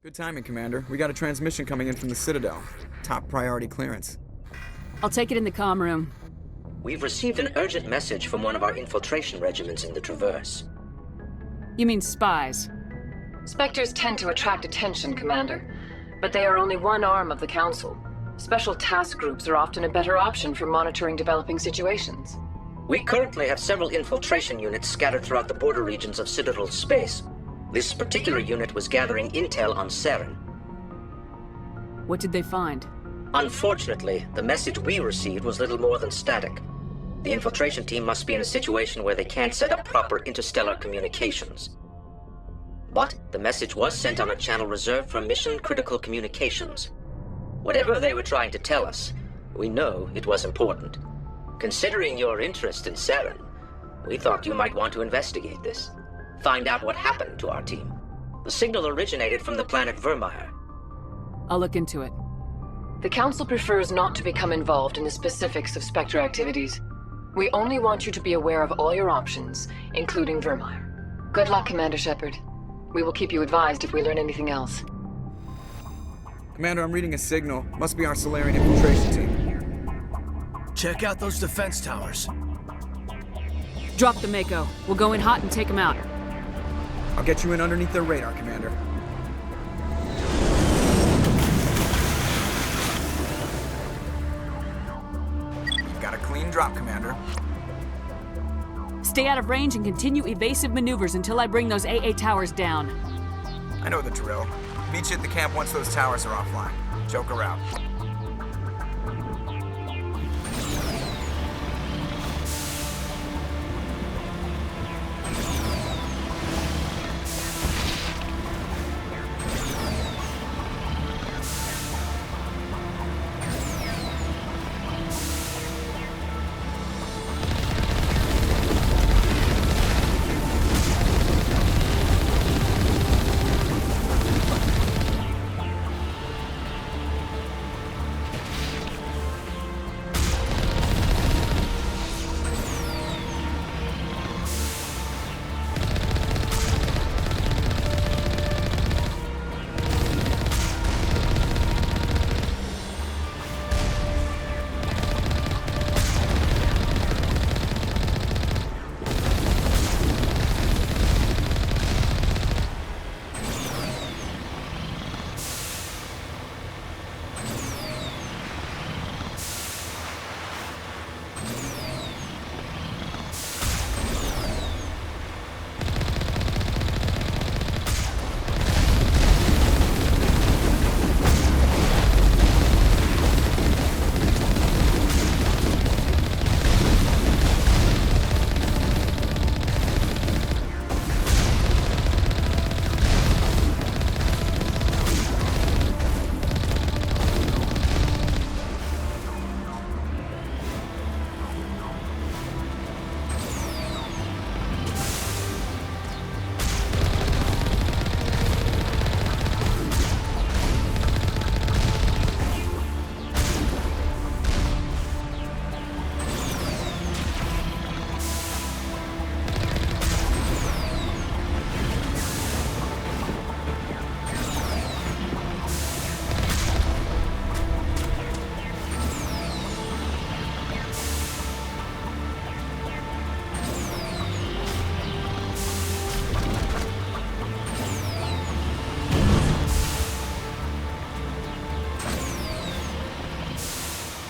Good timing, Commander. We got a transmission coming in from the Citadel. Top priority clearance. I'll take it in the comm room. We've received an urgent message from one of our infiltration regiments in the Traverse. You mean spies? Spectres tend to attract attention, Commander. But they are only one arm of the Council. Special task groups are often a better option for monitoring developing situations. We currently have several infiltration units scattered throughout the border regions of Citadel space. This particular unit was gathering intel on Saren. What did they find? Unfortunately, the message we received was little more than static. The infiltration team must be in a situation where they can't set up proper interstellar communications. But the message was sent on a channel reserved for mission-critical communications. Whatever they were trying to tell us, we know it was important. Considering your interest in Saren, we thought you might want to investigate this. Find out what happened to our team. The signal originated from the planet Virmire. I'll look into it. The Council prefers not to become involved in the specifics of Spectre activities. We only want you to be aware of all your options, including Virmire. Good luck, Commander Shepard. We will keep you advised if we learn anything else. Commander, I'm reading a signal. Must be our Solarian infiltration team. Check out those defense towers. Drop the Mako. We'll go in hot and take them out. I'll get you in underneath their radar, Commander. You've got a clean drop, Commander. Stay out of range and continue evasive maneuvers until I bring those AA towers down. I know the drill. Meet you at the camp once those towers are offline. Joker out.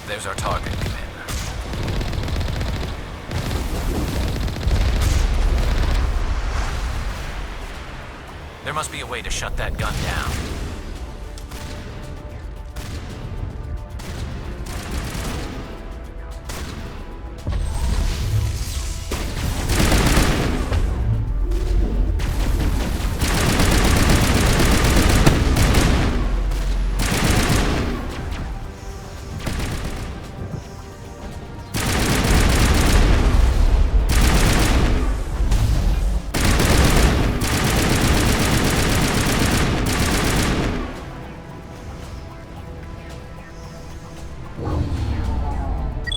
There's our target, Commander. There must be a way to shut that gun down.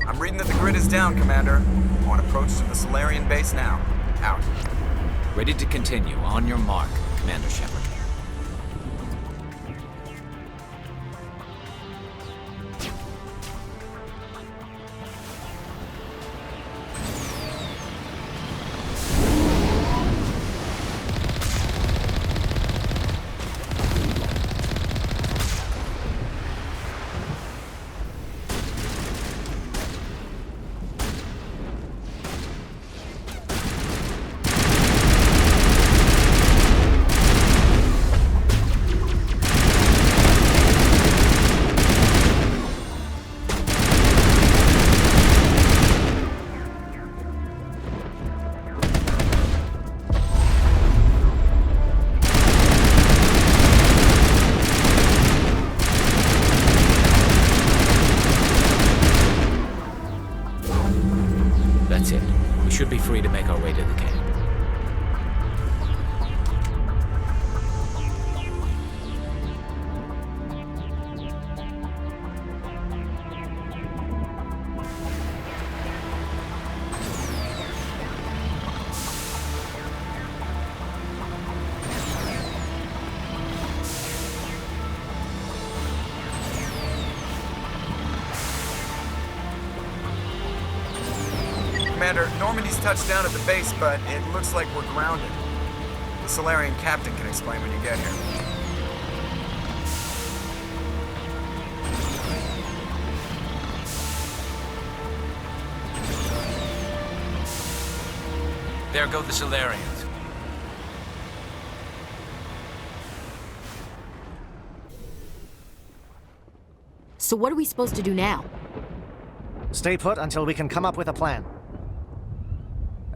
I'm reading that the grid is down, Commander. On approach to the Solarian base now. Out. Ready to continue. On your mark, Commander Shepard. free to make our way to the camp. Commander, Normandy's touched down at the base, but it looks like we're grounded. The Solarian captain can explain when you get here. There go the Solarians. So what are we supposed to do now? Stay put until we can come up with a plan.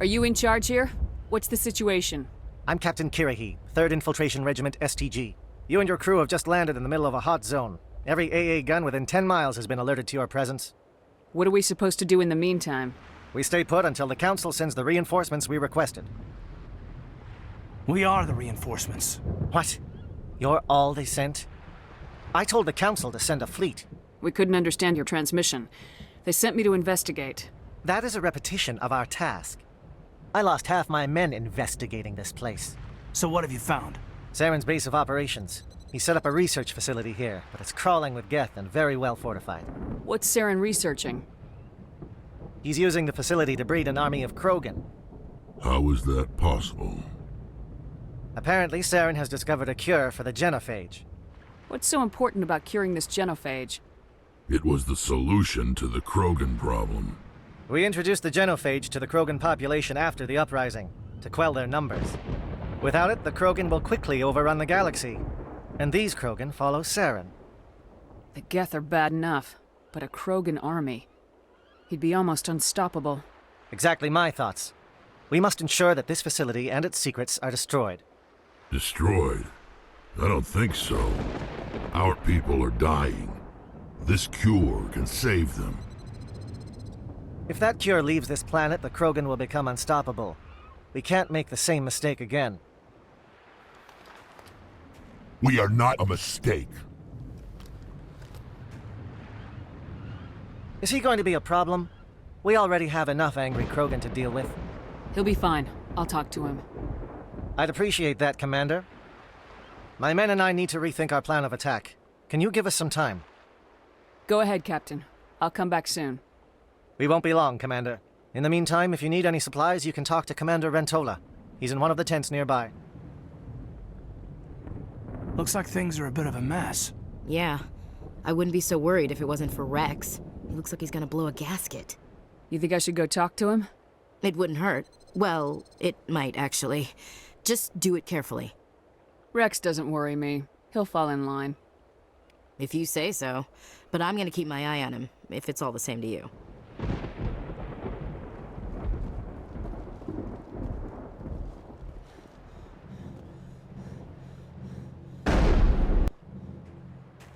Are you in charge here? What's the situation? I'm Captain Kirrahe, 3rd Infiltration Regiment STG. You and your crew have just landed in the middle of a hot zone. Every AA gun within 10 miles has been alerted to your presence. What are we supposed to do in the meantime? We stay put until the Council sends the reinforcements we requested. We are the reinforcements. What? You're all they sent? I told the Council to send a fleet. We couldn't understand your transmission. They sent me to investigate. That is a repetition of our task. I lost half my men investigating this place. So what have you found? Saren's base of operations. He set up a research facility here, but it's crawling with Geth and very well fortified. What's Saren researching? He's using the facility to breed an army of Krogan. How is that possible? Apparently, Saren has discovered a cure for the genophage. What's so important about curing this genophage? It was the solution to the Krogan problem. We introduced the genophage to the Krogan population after the uprising, to quell their numbers. Without it, the Krogan will quickly overrun the galaxy. And these Krogan follow Saren. The Geth are bad enough, but a Krogan army. He'd be almost unstoppable. Exactly my thoughts. We must ensure that this facility and its secrets are destroyed. Destroyed? I don't think so. Our people are dying. This cure can save them. If that cure leaves this planet, the Krogan will become unstoppable. We can't make the same mistake again. We are not a mistake. Is he going to be a problem? We already have enough angry Krogan to deal with. He'll be fine. I'll talk to him. I'd appreciate that, Commander. My men and I need to rethink our plan of attack. Can you give us some time? Go ahead, Captain. I'll come back soon. We won't be long, Commander. In the meantime, if you need any supplies, you can talk to Commander Rentola. He's in one of the tents nearby. Looks like things are a bit of a mess. Yeah. I wouldn't be so worried if it wasn't for Wrex. He looks like he's gonna blow a gasket. You think I should go talk to him? It wouldn't hurt. Well, it might, actually. Just do it carefully. Wrex doesn't worry me. He'll fall in line. If you say so. But I'm gonna keep my eye on him, if it's all the same to you.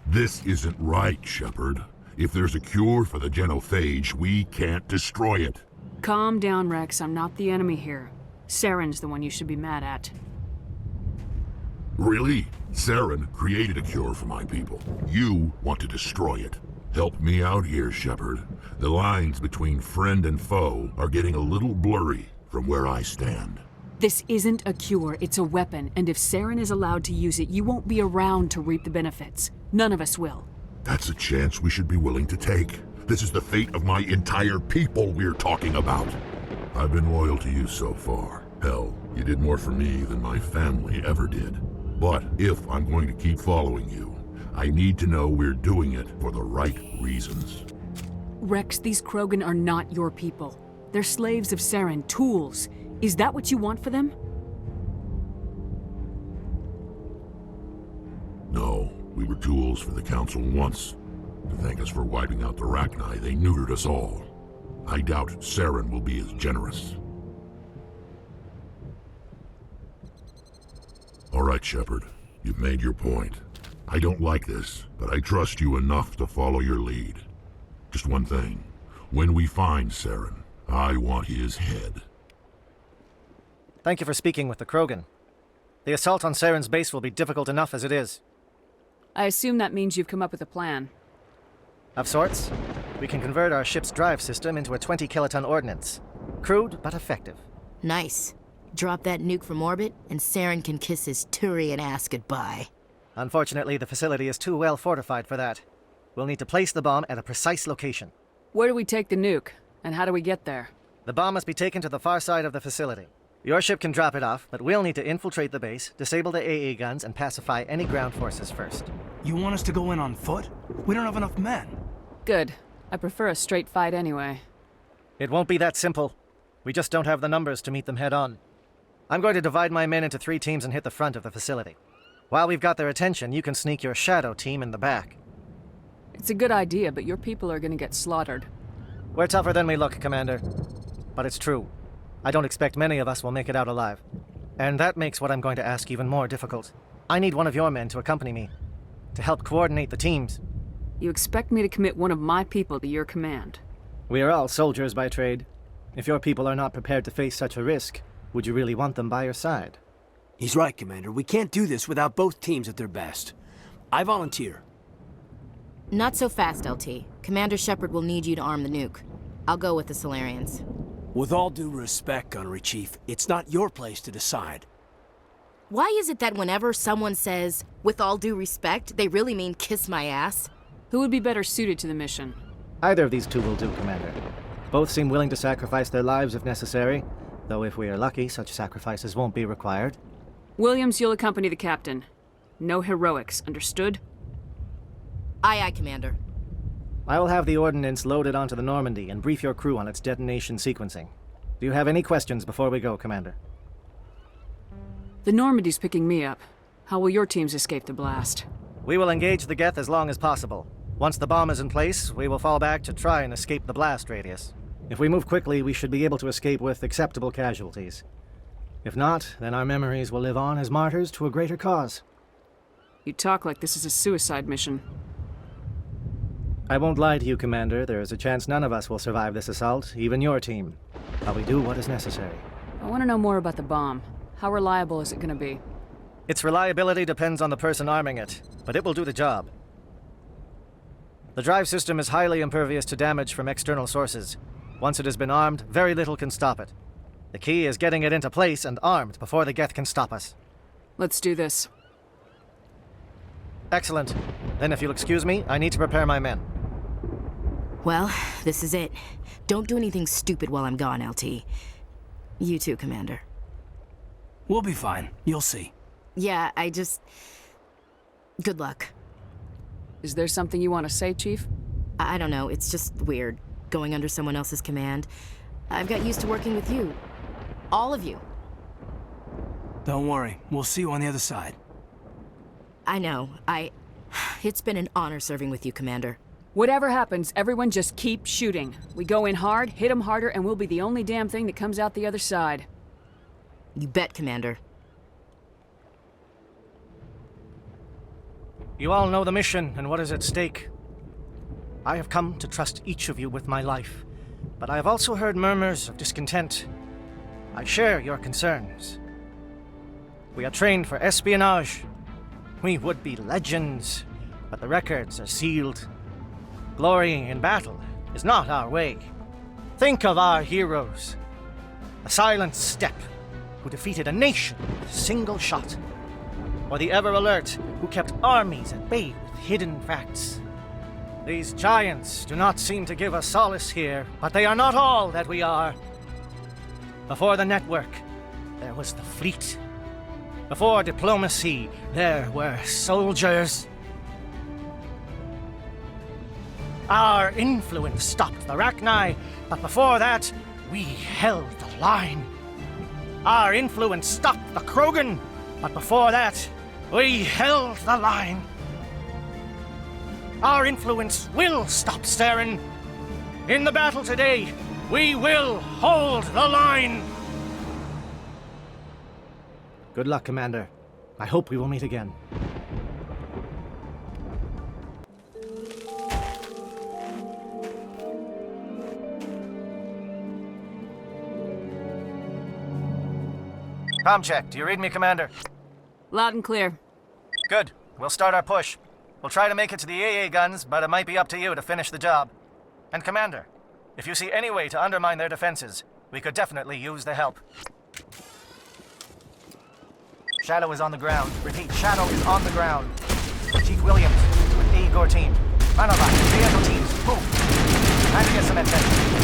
This isn't right, Shepard. If there's a cure for the genophage, we can't destroy it. Calm down, Wrex. I'm not the enemy here. Saren's the one you should be mad at. Really? Saren created a cure for my people. You want to destroy it. Help me out here, Shepard. The lines between friend and foe are getting a little blurry from where I stand. This isn't a cure, it's a weapon, and if Saren is allowed to use it, you won't be around to reap the benefits. None of us will. That's a chance we should be willing to take. This is the fate of my entire people we're talking about. I've been loyal to you so far. Hell, you did more for me than my family ever did. But if I'm going to keep following you, I need to know we're doing it for the right reasons. Wrex, these Krogan are not your people. They're slaves of Saren, tools. Is that what you want for them? No, we were tools for the Council once. To thank us for wiping out the Rachni, they neutered us all. I doubt Saren will be as generous. All right, Shepard. You've made your point. I don't like this, but I trust you enough to follow your lead. Just one thing. When we find Saren, I want his head. Thank you for speaking with the Krogan. The assault on Saren's base will be difficult enough as it is. I assume that means you've come up with a plan. Of sorts. We can convert our ship's drive system into a 20-kiloton ordnance. Crude, but effective. Nice. Drop that nuke from orbit, and Saren can kiss his Turian ass goodbye. Unfortunately, the facility is too well fortified for that. We'll need to place the bomb at a precise location. Where do we take the nuke? And how do we get there? The bomb must be taken to the far side of the facility. Your ship can drop it off, but we'll need to infiltrate the base, disable the AA guns, and pacify any ground forces first. You want us to go in on foot? We don't have enough men. Good. I prefer a straight fight anyway. It won't be that simple. We just don't have the numbers to meet them head-on. I'm going to divide my men into 3 teams and hit the front of the facility. While we've got their attention, you can sneak your shadow team in the back. It's a good idea, but your people are gonna get slaughtered. We're tougher than we look, Commander. But it's true. I don't expect many of us will make it out alive. And that makes what I'm going to ask even more difficult. I need one of your men to accompany me, to help coordinate the teams. You expect me to commit one of my people to your command? We are all soldiers by trade. If your people are not prepared to face such a risk, would you really want them by your side? He's right, Commander. We can't do this without both teams at their best. I volunteer. Not so fast, LT. Commander Shepard will need you to arm the nuke. I'll go with the Solarians. With all due respect, Gunnery Chief, it's not your place to decide. Why is it that whenever someone says, with all due respect, they really mean kiss my ass? Who would be better suited to the mission? Either of these two will do, Commander. Both seem willing to sacrifice their lives if necessary, though if we are lucky, such sacrifices won't be required. Williams, you'll accompany the captain. No heroics, understood? Aye, aye, Commander. I will have the ordnance loaded onto the Normandy and brief your crew on its detonation sequencing. Do you have any questions before we go, Commander? The Normandy's picking me up. How will your teams escape the blast? We will engage the Geth as long as possible. Once the bomb is in place, we will fall back to try and escape the blast radius. If we move quickly, we should be able to escape with acceptable casualties. If not, then our memories will live on as martyrs to a greater cause. You talk like this is a suicide mission. I won't lie to you, Commander. There is a chance none of us will survive this assault, even your team. But we do what is necessary. I want to know more about the bomb. How reliable is it going to be? Its reliability depends on the person arming it, but it will do the job. The drive system is highly impervious to damage from external sources. Once it has been armed, very little can stop it. The key is getting it into place and armed before the Geth can stop us. Let's do this. Excellent. Then if you'll excuse me, I need to prepare my men. Well, this is it. Don't do anything stupid while I'm gone, LT. You too, Commander. We'll be fine. You'll see. Yeah, good luck. Is there something you want to say, Chief? I don't know, it's just weird, going under someone else's command. I've got used to working with you. All of you. Don't worry. We'll see you on the other side. I know. It's been an honor serving with you, Commander. Whatever happens, everyone just keep shooting. We go in hard, hit them harder, and we'll be the only damn thing that comes out the other side. You bet, Commander. You all know the mission and what is at stake. I have come to trust each of you with my life, but I have also heard murmurs of discontent. I share your concerns. We are trained for espionage. We would be legends, but the records are sealed. Glorying in battle is not our way. Think of our heroes. The silent step, who defeated a nation with a single shot. Or the ever-alert, who kept armies at bay with hidden facts. These giants do not seem to give us solace here, but they are not all that we are. Before the network, there was the fleet. Before diplomacy, there were soldiers. Our influence stopped the Rachni, but before that, we held the line. Our influence stopped the Krogan, but before that, we held the line. Our influence will stop Saren. In the battle today, we will hold the line. Good luck, Commander. I hope we will meet again. Comm check. Do you read me, Commander? Loud and clear. Good. We'll start our push. We'll try to make it to the AA guns, but it might be up to you to finish the job. And Commander, if you see any way to undermine their defenses, we could definitely use the help. Shadow is on the ground. Repeat, Shadow is on the ground. Chief Williams, with the Igor team. Manova, vehicle teams, move. Time to get some adventure.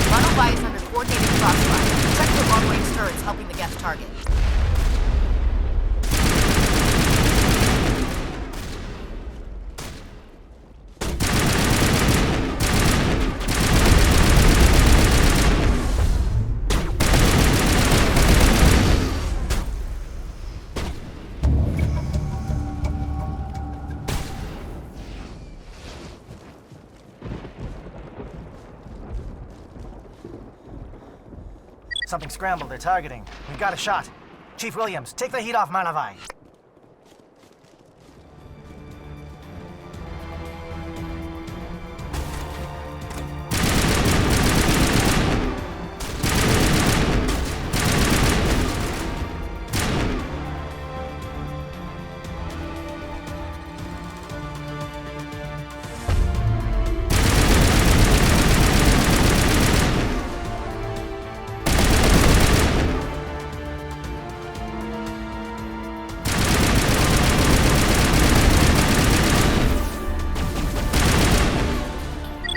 Manova is under coordinated crossfire. Check for long-range turrets helping the guest target. Something scrambled they're targeting. We've got a shot. Chief Williams, take the heat off Manavai.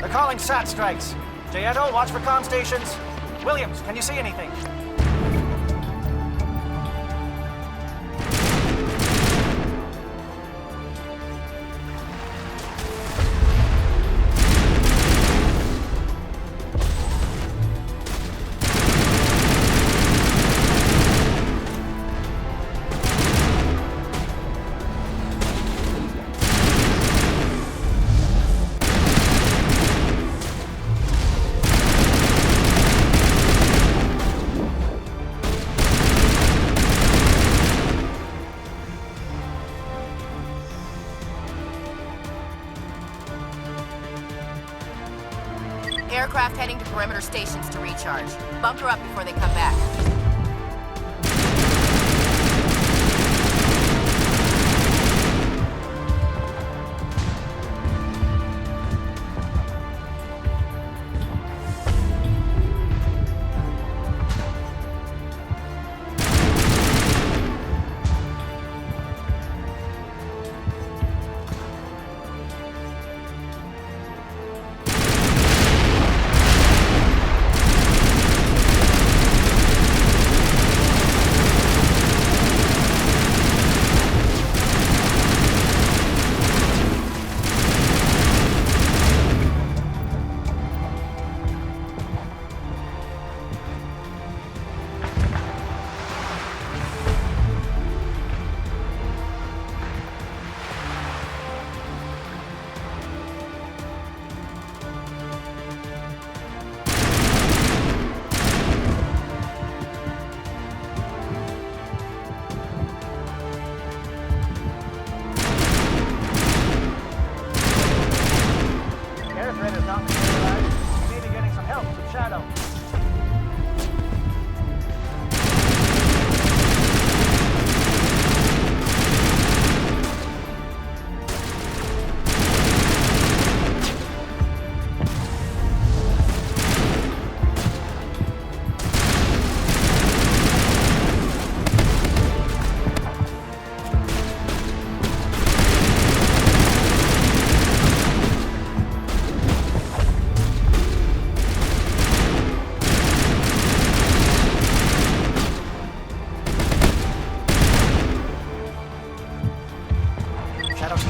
Calling SAT strikes. Jayeto, watch for comm stations. Williams, can you see anything? Aircraft heading to perimeter stations to recharge. Bunker up before they come back.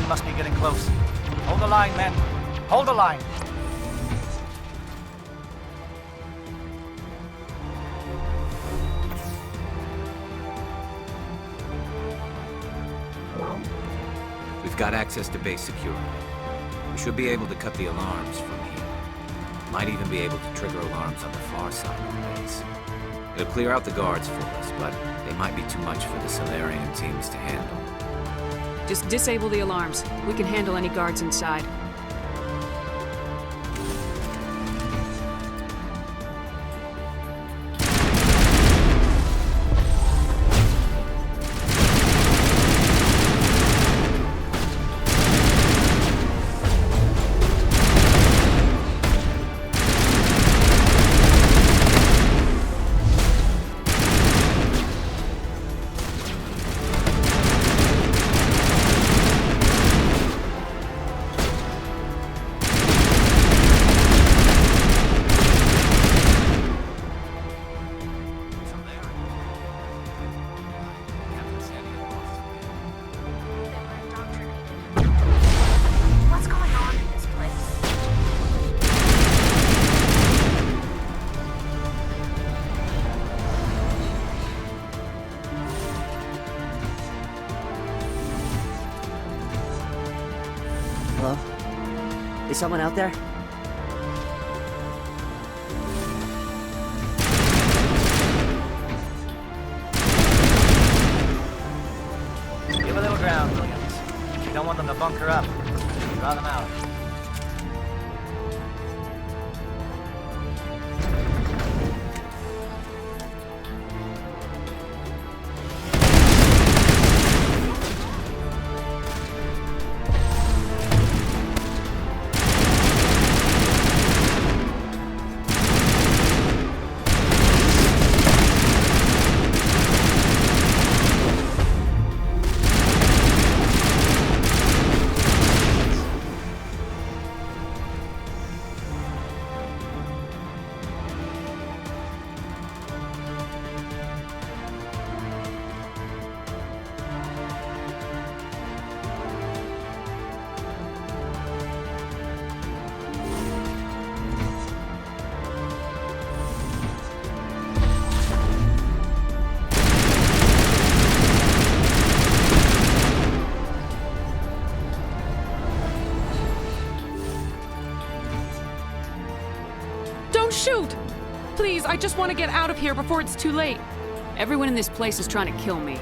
Must be getting close. Hold the line, men. Hold the line. We've got access to base security. We should be able to cut the alarms from here. Might even be able to trigger alarms on the far side of the base. It'll clear out the guards for us, but they might be too much for the Solarian teams to handle. Just disable the alarms. We can handle any guards inside. Hello? Is someone out there? Give a little ground, Williams. You don't want them to bunker up. Draw them out. Shoot! Please, I just want to get out of here before it's too late. Everyone in this place is trying to kill me.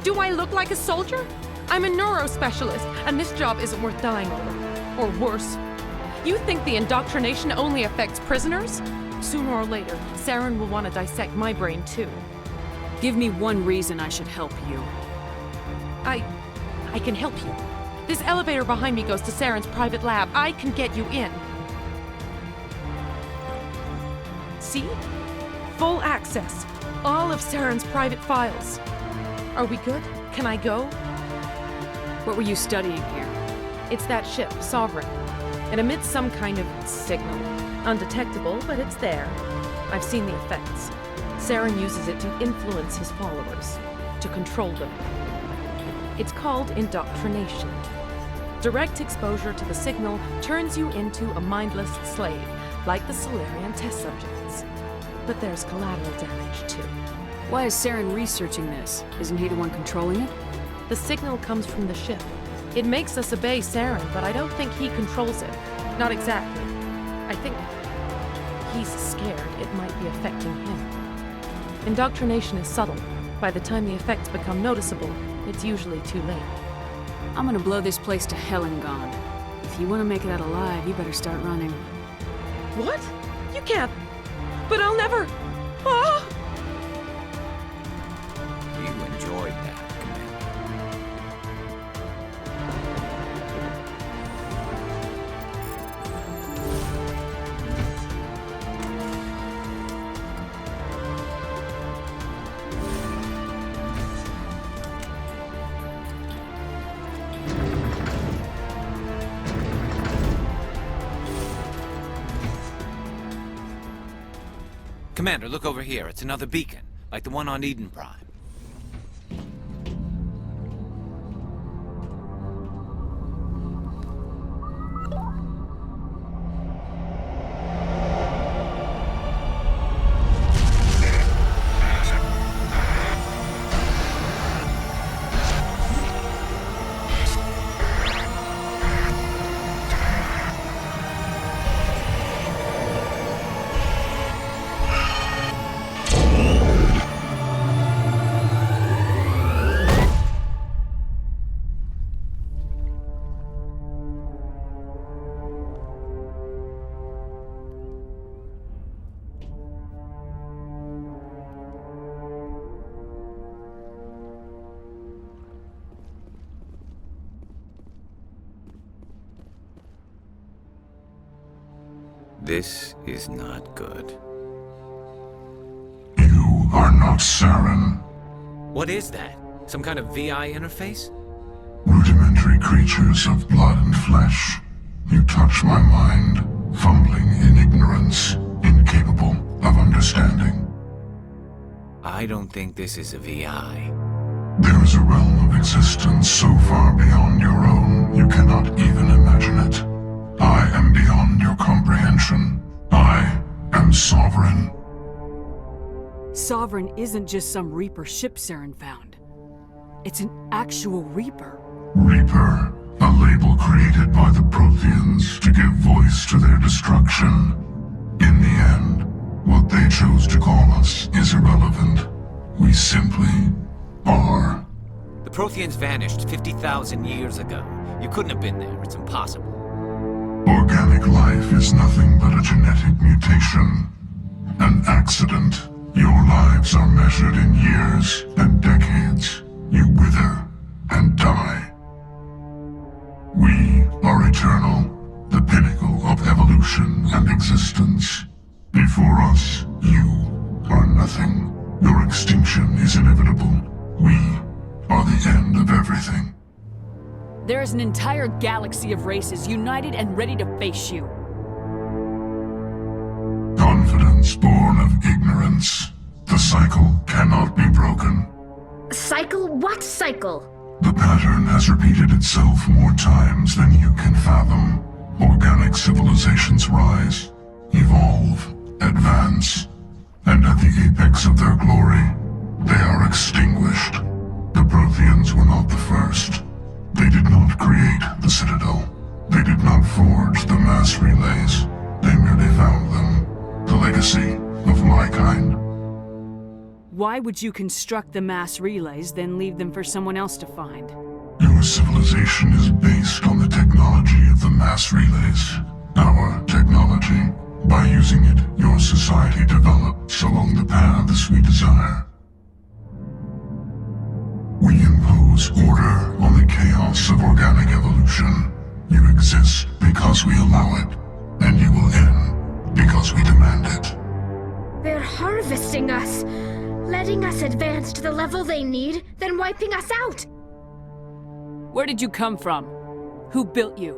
Do I look like a soldier? I'm a neurospecialist, and this job isn't worth dying over. Or worse. You think the indoctrination only affects prisoners? Sooner or later, Saren will want to dissect my brain too. Give me one reason I should help you. I can help you. This elevator behind me goes to Saren's private lab. I can get you in. See? Full access. All of Saren's private files. Are we good? Can I go? What were you studying here? It's that ship, Sovereign. It emits some kind of signal. Undetectable, but it's there. I've seen the effects. Saren uses it to influence his followers, to control them. It's called indoctrination. Direct exposure to the signal turns you into a mindless slave, like the Solarian test subjects. But there's collateral damage, too. Why is Saren researching this? Isn't he the one controlling it? The signal comes from the ship. It makes us obey Saren, but I don't think he controls it. Not exactly. I think he's scared it might be affecting him. Indoctrination is subtle. By the time the effects become noticeable, it's usually too late. I'm gonna blow this place to hell and gone. If you want to make it out alive, you better start running. What? You can't. But I'll never. Ah! You enjoyed that, Commander. Commander, look over here. It's another beacon, like the one on Eden Prime. This is not good. You are not Saren. What is that? Some kind of VI interface? Rudimentary creatures of blood and flesh. You touch my mind, fumbling in ignorance, incapable of understanding. I don't think this is a VI. There is a realm of existence so far beyond your own, you cannot even imagine it. I am beyond your comprehension. I am sovereign. Sovereign isn't just some Reaper ship Saren found. It's an actual Reaper. Reaper, a label created by the Protheans to give voice to their destruction. In the end, what they chose to call us is irrelevant. We simply are. The Protheans vanished 50,000 years ago. You couldn't have been there. It's impossible. Organic life is nothing but a genetic mutation. An accident. Your lives are measured in years and decades. You wither and die. We are eternal, the pinnacle of evolution and existence. Before us, you are nothing. Your extinction is inevitable. We are the end of everything. There is an entire galaxy of races united and ready to face you. Confidence born of ignorance. The cycle cannot be broken. Cycle? What cycle? The pattern has repeated itself more times than you can fathom. Organic civilizations rise, evolve, advance, and at the apex of their glory, they are extinguished. The Protheans were not the first. They did not create the Citadel. They did not forge the mass relays. They merely found them. The legacy of my kind. Why would you construct the mass relays, then leave them for someone else to find? Your civilization is based on the technology of the mass relays. Our technology. By using it, your society develops along the paths we desire. We impose order on the chaos of organic evolution. You exist because we allow it, and you will end because we demand it. They're harvesting us, letting us advance to the level they need, then wiping us out. Where did you come from? Who built you?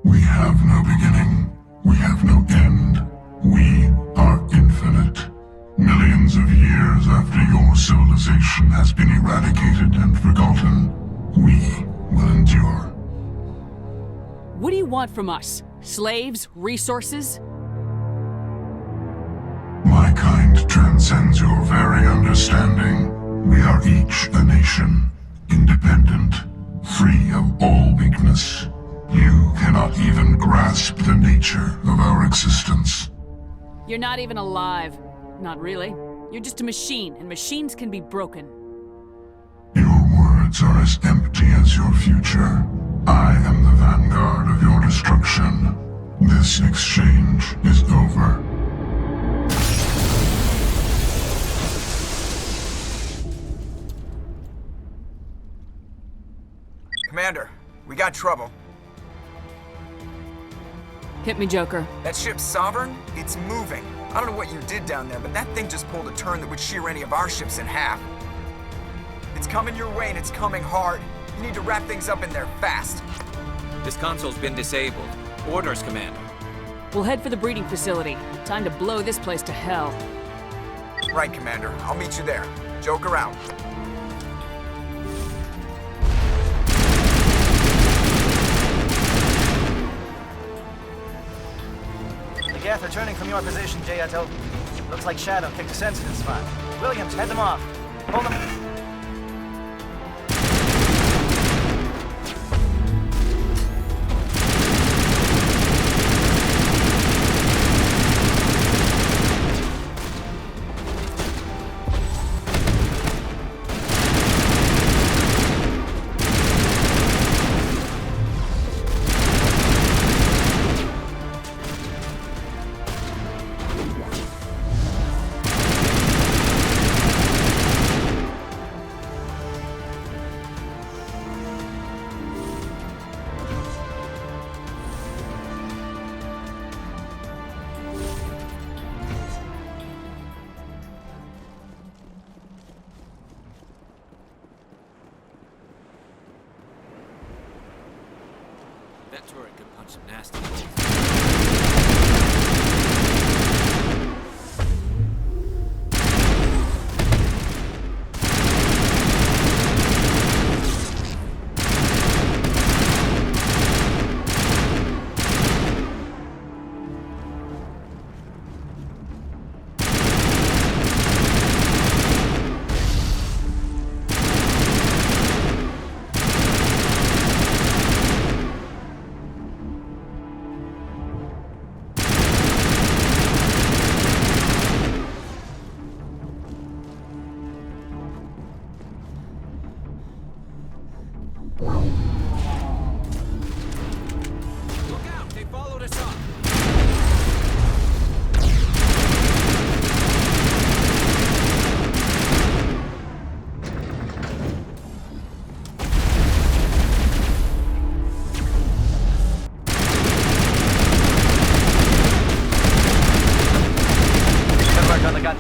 We have no beginning. We have no end. We are infinite. Millions of years after your civilization has been eradicated and forgotten, we will endure. What do you want from us? Slaves? Resources? My kind transcends your very understanding. We are each a nation, independent, free of all weakness. You cannot even grasp the nature of our existence. You're not even alive. Not really. You're just a machine, and machines can be broken. Your words are as empty as your future. I am the vanguard of your destruction. This exchange is over. Commander, we got trouble. Hit me, Joker. That ship's Sovereign? It's moving. I don't know what you did down there, but that thing just pulled a turn that would shear any of our ships in half. It's coming your way and it's coming hard. You need to wrap things up in there fast. This console's been disabled. Orders, Commander. We'll head for the breeding facility. Time to blow this place to hell. Right, Commander. I'll meet you there. Joker out. The Geth are turning from your position, Jayato. Looks like Shadow kicked a sensitive spot. Williams, head them off. Hold them. sure it could punch some nasty holes.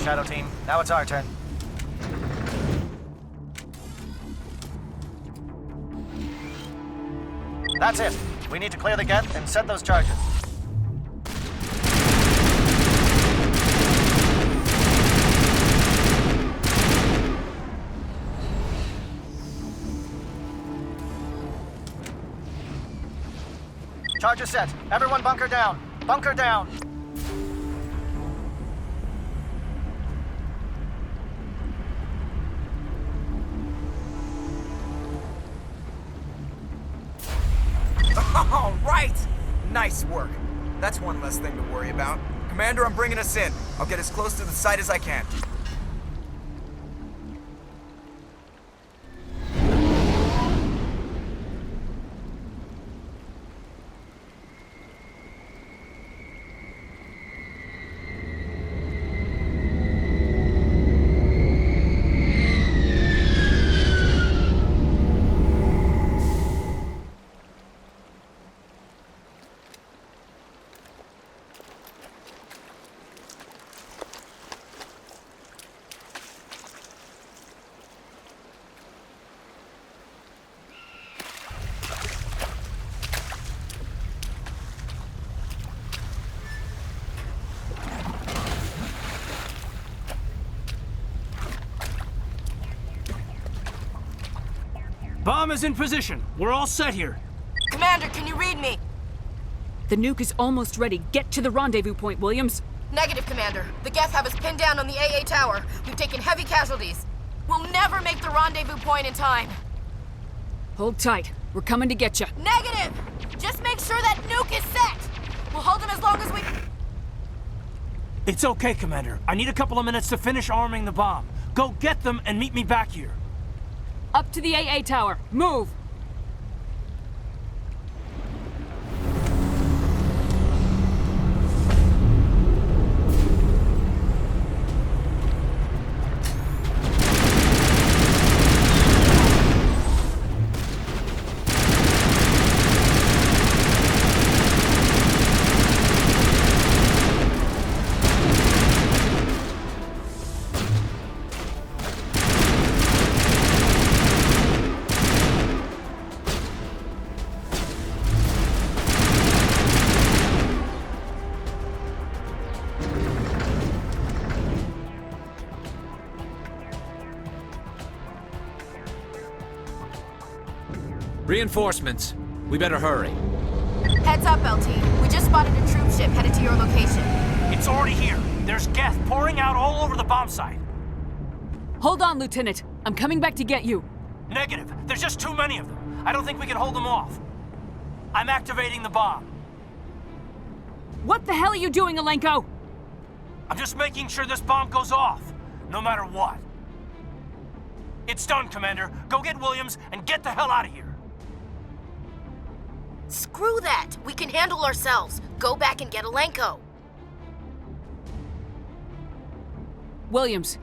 Shadow Team. Now it's our turn. That's it. We need to clear the gate and set those charges. Charges set. Everyone bunker down. Bunker down. All right! Nice work. That's one less thing to worry about. Commander, I'm bringing us in. I'll get as close to the site as I can. Bomb is in position. We're all set here. Commander, can you read me? The nuke is almost ready. Get to the rendezvous point, Williams. Negative, Commander. The Geth have us pinned down on the AA tower. We've taken heavy casualties. We'll never make the rendezvous point in time. Hold tight. We're coming to get you. Negative! Just make sure that nuke is set! We'll hold them as long as we... It's okay, Commander. I need a couple of minutes to finish arming the bomb. Go get them and meet me back here. Up to the AA tower. Move! Reinforcements. We better hurry. Heads up, LT. We just spotted a troop ship headed to your location. It's already here. There's Geth pouring out all over the bomb site. Hold on, Lieutenant. I'm coming back to get you. Negative. There's just too many of them. I don't think we can hold them off. I'm activating the bomb. What the hell are you doing, Alenko? I'm just making sure this bomb goes off, no matter what. It's done, Commander. Go get Williams and get the hell out of here. Screw that! We can handle ourselves. Go back and get Alenko. Williams,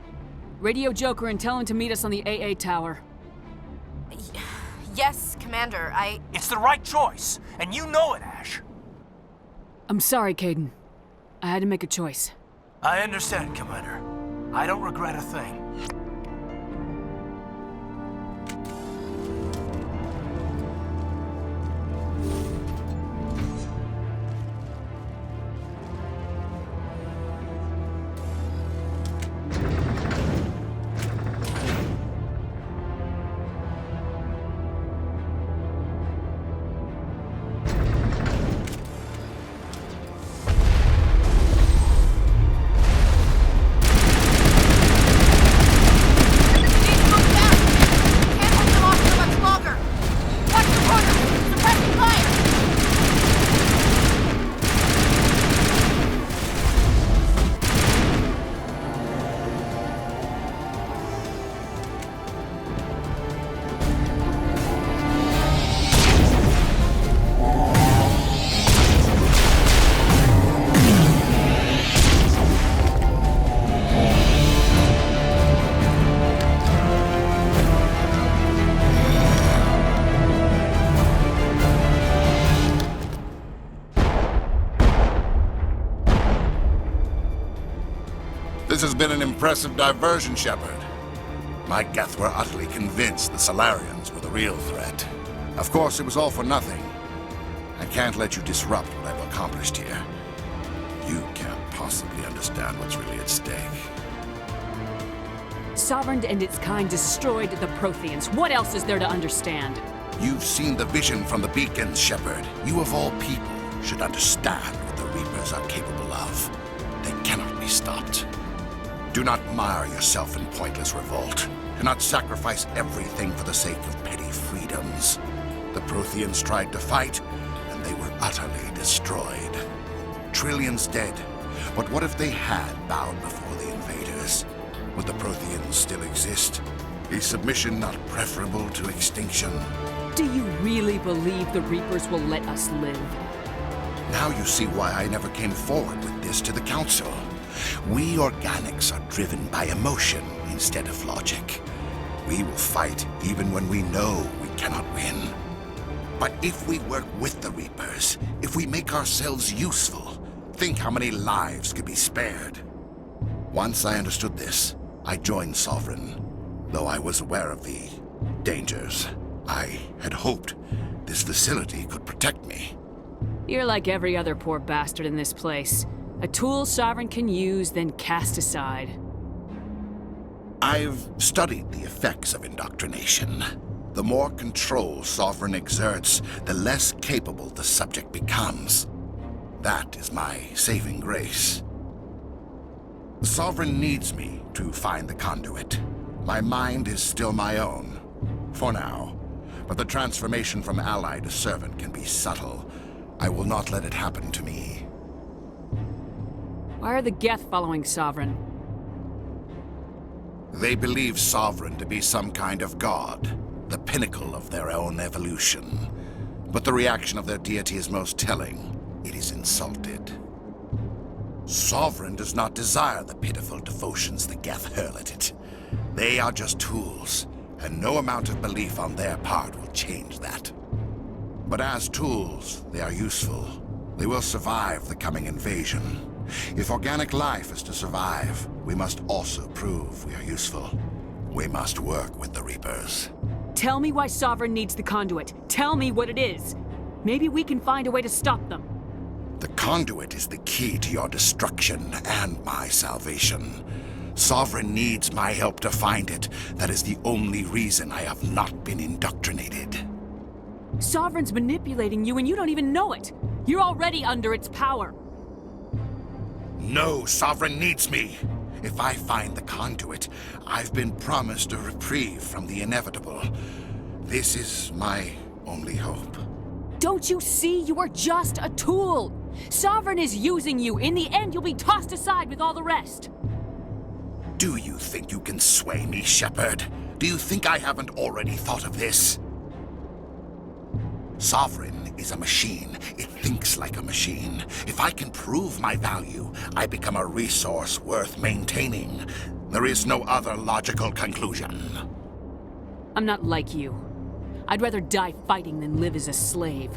radio Joker and tell him to meet us on the AA tower. Yes, Commander, It's the right choice, and you know it, Ash. I'm sorry, Caden. I had to make a choice. I understand, Commander. I don't regret a thing. This has been an impressive diversion, Shepard. My Geth were utterly convinced the Solarians were the real threat. Of course, it was all for nothing. I can't let you disrupt what I've accomplished here. You can't possibly understand what's really at stake. Sovereign and its kind destroyed the Protheans. What else is there to understand? You've seen the vision from the beacons, Shepard. You of all people should understand what the Reapers are capable of. They cannot be stopped. Do not mire yourself in pointless revolt. Do not sacrifice everything for the sake of petty freedoms. The Protheans tried to fight, and they were utterly destroyed. Trillions dead. But what if they had bowed before the invaders? Would the Protheans still exist? Is submission not preferable to extinction? Do you really believe the Reapers will let us live? Now you see why I never came forward with this to the Council. We organics are driven by emotion instead of logic. We will fight even when we know we cannot win. But if we work with the Reapers, if we make ourselves useful, think how many lives could be spared. Once I understood this, I joined Sovereign, though I was aware of the dangers. I had hoped this facility could protect me. You're like every other poor bastard in this place. A tool Sovereign can use, then cast aside. I've studied the effects of indoctrination. The more control Sovereign exerts, the less capable the subject becomes. That is my saving grace. Sovereign needs me to find the conduit. My mind is still my own, for now. But the transformation from ally to servant can be subtle. I will not let it happen to me. Why are the Geth following Sovereign? They believe Sovereign to be some kind of god, the pinnacle of their own evolution. But the reaction of their deity is most telling. It is insulted. Sovereign does not desire the pitiful devotions the Geth hurl at it. They are just tools, and no amount of belief on their part will change that. But as tools, they are useful. They will survive the coming invasion. If organic life is to survive, we must also prove we are useful. We must work with the Reapers. Tell me why Sovereign needs the conduit. Tell me what it is. Maybe we can find a way to stop them. The conduit is the key to your destruction and my salvation. Sovereign needs my help to find it. That is the only reason I have not been indoctrinated. Sovereign's manipulating you and you don't even know it. You're already under its power. No, Sovereign needs me. If I find the conduit, I've been promised a reprieve from the inevitable. This is my only hope. Don't you see? You are just a tool. Sovereign is using you. In the end, you'll be tossed aside with all the rest. Do you think you can sway me, Shepard? Do you think I haven't already thought of this? Sovereign is a machine. It thinks like a machine. If I can prove my value, I become a resource worth maintaining. There is no other logical conclusion. I'm not like you. I'd rather die fighting than live as a slave.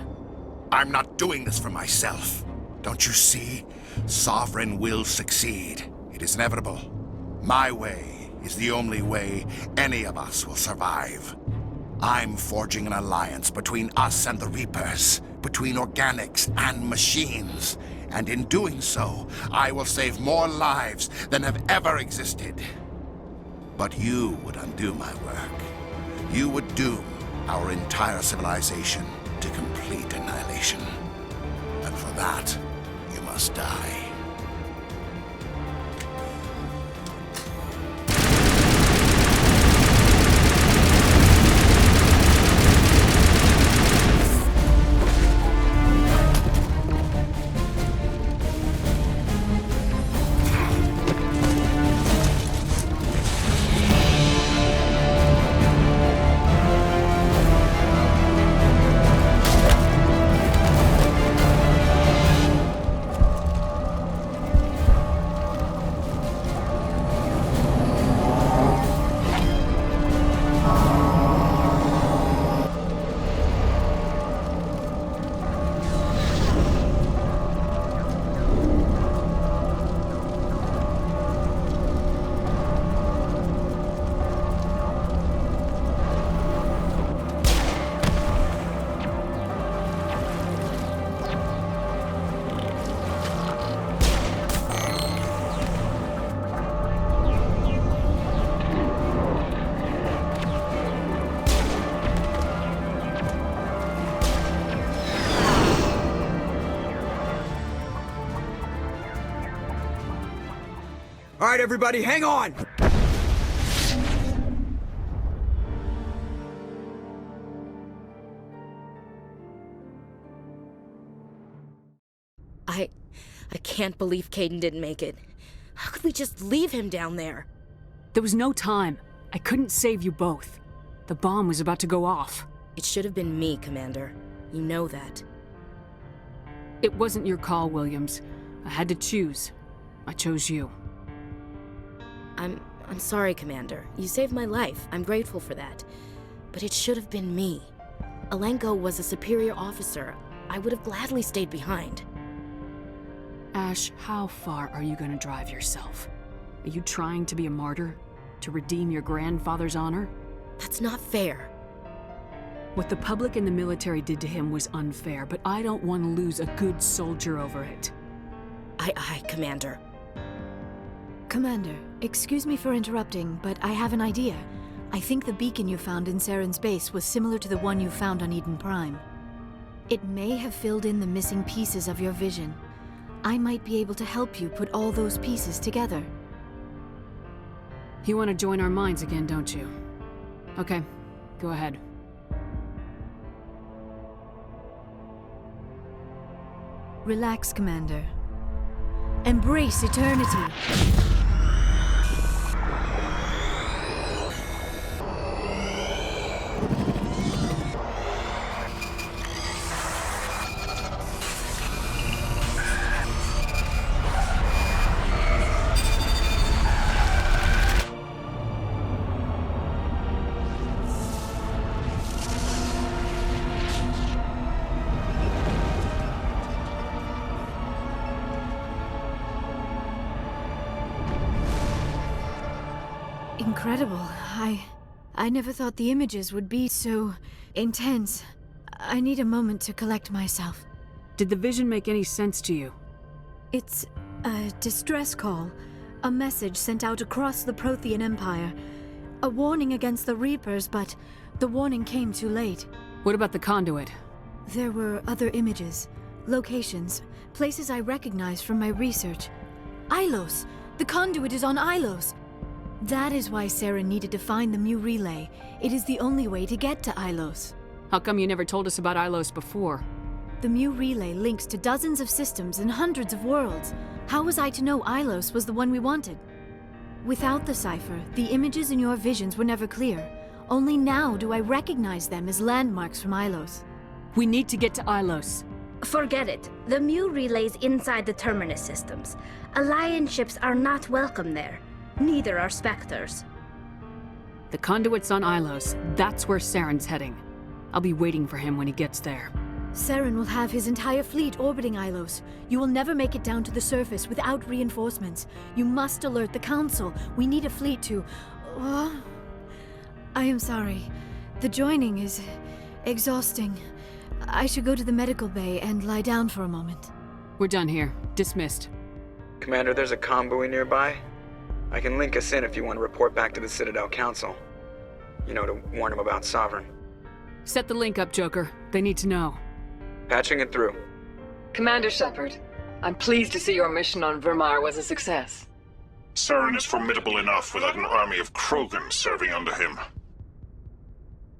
I'm not doing this for myself. Don't you see? Sovereign will succeed. It is inevitable. My way is the only way any of us will survive. I'm forging an alliance between us and the Reapers, between organics and machines. And in doing so, I will save more lives than have ever existed. But you would undo my work. You would doom our entire civilization to complete annihilation. And for that, you must die. All right, everybody, hang on! I can't believe Caden didn't make it. How could we just leave him down there? There was no time. I couldn't save you both. The bomb was about to go off. It should have been me, Commander. You know that. It wasn't your call, Williams. I had to choose. I chose you. I'm sorry, Commander. You saved my life. I'm grateful for that. But it should have been me. Alenko was a superior officer. I would have gladly stayed behind. Ash, how far are you going to drive yourself? Are you trying to be a martyr? To redeem your grandfather's honor? That's not fair. What the public and the military did to him was unfair, but I don't want to lose a good soldier over it. Aye, Commander. Commander, excuse me for interrupting, but I have an idea. I think the beacon you found in Saren's base was similar to the one you found on Eden Prime. It may have filled in the missing pieces of your vision. I might be able to help you put all those pieces together. You want to join our minds again, don't you? Okay, go ahead. Relax, Commander. Embrace eternity. Incredible. I never thought the images would be so intense. I need a moment to collect myself. Did the vision make any sense to you? It's a distress call. A message sent out across the Prothean Empire. A warning against the Reapers, but the warning came too late. What about the conduit? There were other images, locations, places I recognized from my research. Ilos! The conduit is on Ilos! That is why Saren needed to find the Mu relay. It is the only way to get to Ilos. How come you never told us about Ilos before? The Mu relay links to dozens of systems and hundreds of worlds. How was I to know Ilos was the one we wanted? Without the cipher, the images in your visions were never clear. Only now do I recognize them as landmarks from Ilos. We need to get to Ilos. Forget it. The Mu relay's inside the Terminus systems. Alliance ships are not welcome there. Neither are Spectres. The conduit's on Ilos. That's where Saren's heading. I'll be waiting for him when he gets there. Saren will have his entire fleet orbiting Ilos. You will never make it down to the surface without reinforcements. You must alert the Council. We need a fleet to... I am sorry. The joining is exhausting. I should go to the medical bay and lie down for a moment. We're done here. Dismissed. Commander, there's a convoy nearby. I can link us in if you want to report back to the Citadel Council. You know, to warn them about Sovereign. Set the link up, Joker. They need to know. Patching it through. Commander Shepard, I'm pleased to see your mission on Virmire was a success. Saren is formidable enough without an army of Krogan serving under him.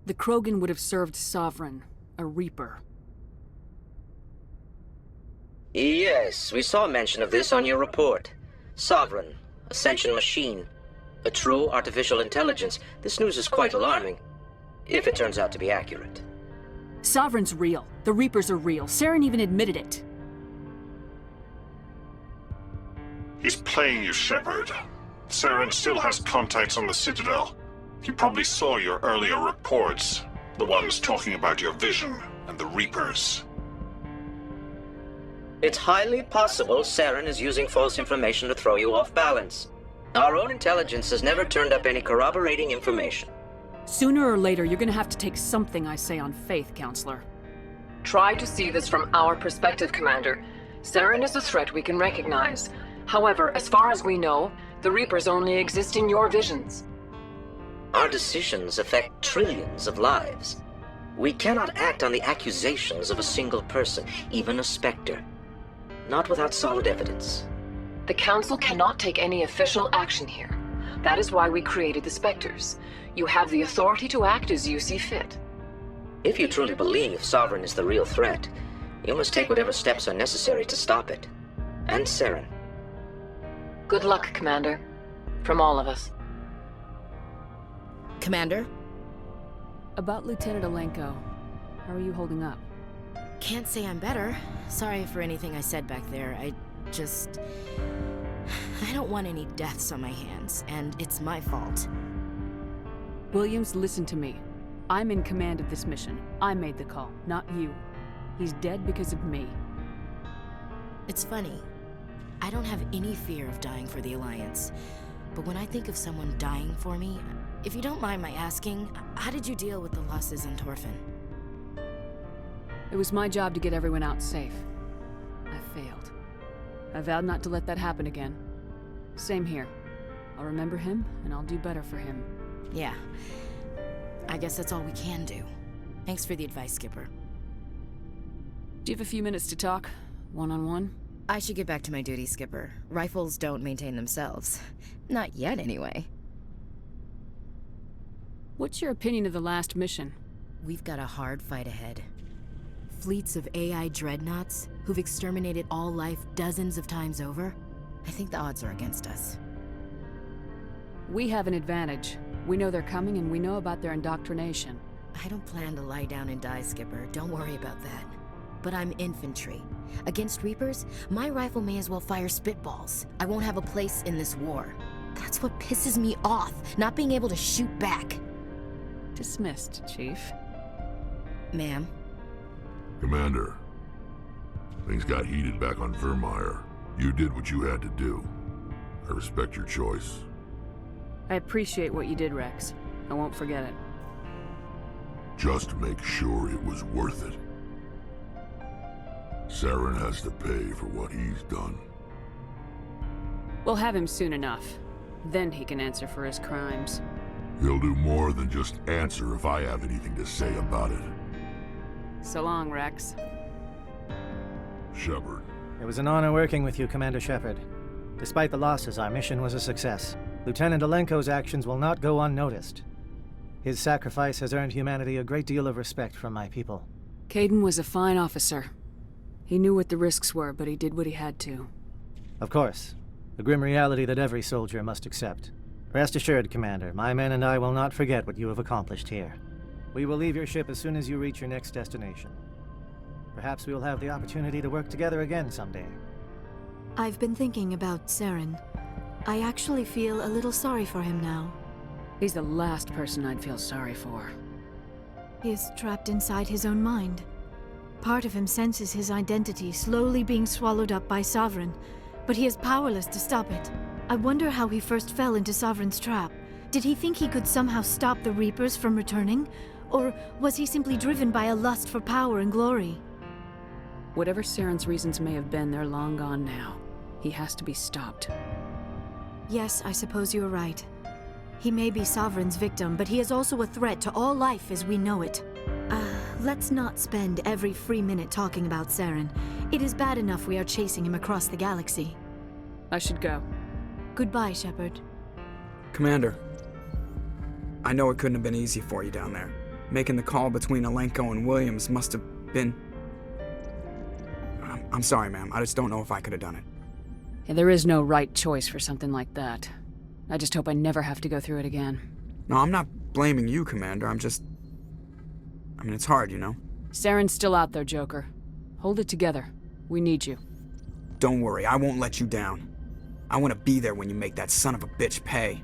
The Krogan would have served Sovereign, a Reaper. Yes, we saw mention of this on your report. Sovereign, Ascension machine. A true artificial intelligence. This news is quite alarming, if it turns out to be accurate. Sovereign's real. The Reapers are real. Saren even admitted it. He's playing you, Shepard. Saren still has contacts on the Citadel. He probably saw your earlier reports. The ones talking about your vision and the Reapers. It's highly possible Saren is using false information to throw you off balance. Our own intelligence has never turned up any corroborating information. Sooner or later, you're gonna have to take something I say on faith, Counselor. Try to see this from our perspective, Commander. Saren is a threat we can recognize. However, as far as we know, the Reapers only exist in your visions. Our decisions affect trillions of lives. We cannot act on the accusations of a single person, even a Spectre. Not without solid evidence. The Council cannot take any official action here. That is why we created the Spectres. You have the authority to act as you see fit. If you truly believe Sovereign is the real threat, you must take whatever steps are necessary to stop it. And Saren. Good luck, Commander. From all of us. Commander? About Lieutenant Alenko. How are you holding up? Can't say I'm better. Sorry for anything I said back there. I don't want any deaths on my hands, and it's my fault. Williams, listen to me. I'm in command of this mission. I made the call, not you. He's dead because of me. It's funny. I don't have any fear of dying for the Alliance. But when I think of someone dying for me, if you don't mind my asking, how did you deal with the losses in Torfin? It was my job to get everyone out safe. I failed. I vowed not to let that happen again. Same here. I'll remember him, and I'll do better for him. Yeah. I guess that's all we can do. Thanks for the advice, Skipper. Do you have a few minutes to talk? One-on-one? I should get back to my duty, Skipper. Rifles don't maintain themselves. Not yet, anyway. What's your opinion of the last mission? We've got a hard fight ahead. Fleets of AI dreadnoughts who've exterminated all life dozens of times over. I think the odds are against us. We have an advantage. We know they're coming and we know about their indoctrination. I don't plan to lie down and die, Skipper. Don't worry about that. But I'm infantry. Against Reapers, my rifle may as well fire spitballs. I won't have a place in this war. That's what pisses me off, not being able to shoot back. Dismissed, Chief. Ma'am? Commander, things got heated back on Virmire. You did what you had to do. I respect your choice. I appreciate what you did, Wrex. I won't forget it. Just make sure it was worth it. Saren has to pay for what he's done. We'll have him soon enough. Then he can answer for his crimes. He'll do more than just answer if I have anything to say about it. So long, Wrex. Shepard. It was an honor working with you, Commander Shepard. Despite the losses, our mission was a success. Lieutenant Alenko's actions will not go unnoticed. His sacrifice has earned humanity a great deal of respect from my people. Kaidan was a fine officer. He knew what the risks were, but he did what he had to. Of course. The grim reality that every soldier must accept. Rest assured, Commander, my men and I will not forget what you have accomplished here. We will leave your ship as soon as you reach your next destination. Perhaps we will have the opportunity to work together again someday. I've been thinking about Saren. I actually feel a little sorry for him now. He's the last person I'd feel sorry for. He is trapped inside his own mind. Part of him senses his identity slowly being swallowed up by Sovereign, but he is powerless to stop it. I wonder how he first fell into Sovereign's trap. Did he think he could somehow stop the Reapers from returning? Or was he simply driven by a lust for power and glory? Whatever Saren's reasons may have been, they're long gone now. He has to be stopped. Yes, I suppose you're right. He may be Sovereign's victim, but he is also a threat to all life as we know it. Let's not spend every free minute talking about Saren. It is bad enough we are chasing him across the galaxy. I should go. Goodbye, Shepard. Commander, I know it couldn't have been easy for you down there. Making the call between Alenko and Williams must have been... I'm sorry, ma'am. I just don't know if I could have done it. Yeah, there is no right choice for something like that. I just hope I never have to go through it again. No, I'm not blaming you, Commander. I mean, it's hard, you know? Saren's still out there, Joker. Hold it together. We need you. Don't worry, I won't let you down. I want to be there when you make that son of a bitch pay.